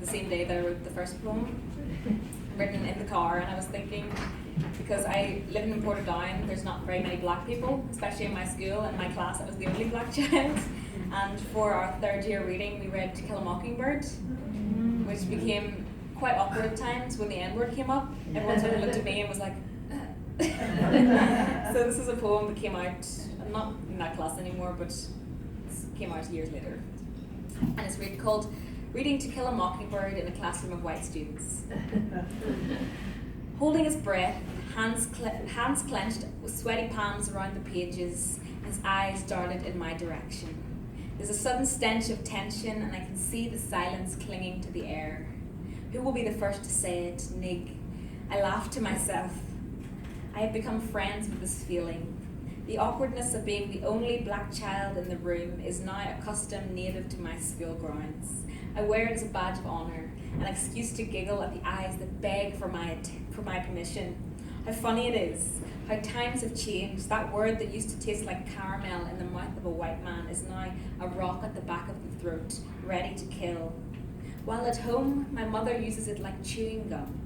the same day that I wrote the first poem, written in the car, and I was thinking, because I live in Portadown, there's not very many black people, especially in my school. In my class, I was the only black child. And for our third year reading, we read To Kill a Mockingbird, which became quite awkward at times when the N-word came up. Everyone sort of looked at me and was like, So this is a poem that came out, I'm not in that class anymore, but it came out years later. And it's called Reading To Kill a Mockingbird in a Classroom of White Students. Holding his breath, hands clenched with sweaty palms around the pages, his eyes darted in my direction. There's a sudden stench of tension, and I can see the silence clinging to the air. Who will be the first to say it? Nig. I laugh to myself. I have become friends with this feeling. The awkwardness of being the only black child in the room is now a custom native to my school grounds. I wear it as a badge of honour, an excuse to giggle at the eyes that beg for my permission. How funny it is, how times have changed. That word that used to taste like caramel in the mouth of a white man is now a rock at the back of the throat, ready to kill. While at home, my mother uses it like chewing gum,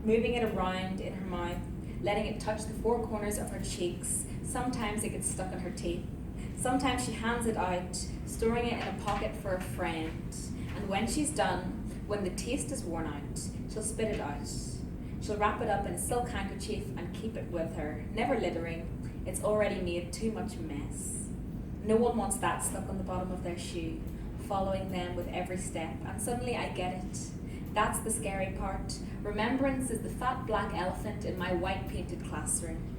moving it around in her mouth, letting it touch the four corners of her cheeks. Sometimes it gets stuck in her teeth. Sometimes she hands it out, storing it in a pocket for a friend. And when she's done, when the taste is worn out, she'll spit it out. She'll wrap it up in a silk handkerchief and keep it with her, never littering. It's already made too much mess. No one wants that stuck on the bottom of their shoe, following them with every step. And suddenly I get it. That's the scary part. Remembrance is the fat black elephant in my white painted classroom.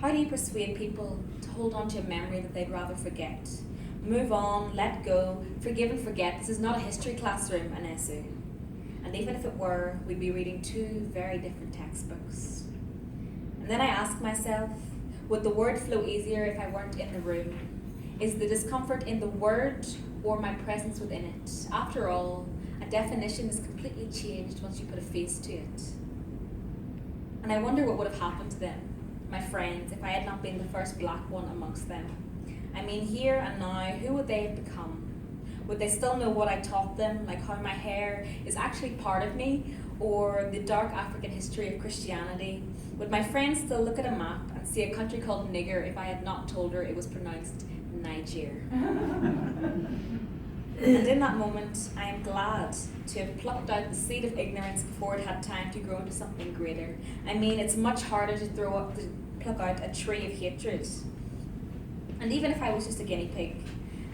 How do you persuade people to hold on to a memory that they'd rather forget? Move on, let go, forgive and forget. This is not a history classroom, Anesu. And even if it were, we'd be reading two very different textbooks. And then I ask myself, would the word flow easier if I weren't in the room? Is the discomfort in the word or my presence within it? After all, a definition is completely changed once you put a face to it. And I wonder what would have happened to them, my friends, if I had not been the first black one amongst them. I mean, here and now, who would they have become? Would they still know what I taught them, like how my hair is actually part of me, or the dark African history of Christianity? Would my friends still look at a map and see a country called Niger if I had not told her it was pronounced Niger? And in that moment, I am glad to have plucked out the seed of ignorance before it had time to grow into something greater. I mean, it's much harder to pluck out a tree of hatred. And even if I was just a guinea pig,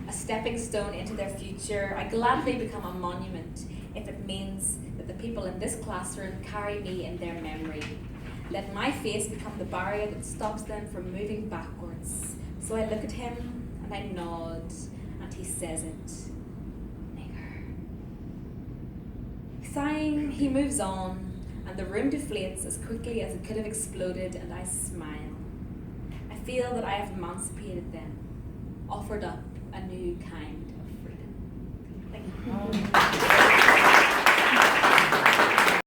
a stepping stone into their future, I gladly become a monument if it means that the people in this classroom carry me in their memory. Let my face become the barrier that stops them from moving backwards. So I look at him and I nod, and he says it. Nigger. Sighing, he moves on, and the room deflates as quickly as it could have exploded, and I smile. I feel that I have emancipated them, offered up a new kind of freedom. Thank you.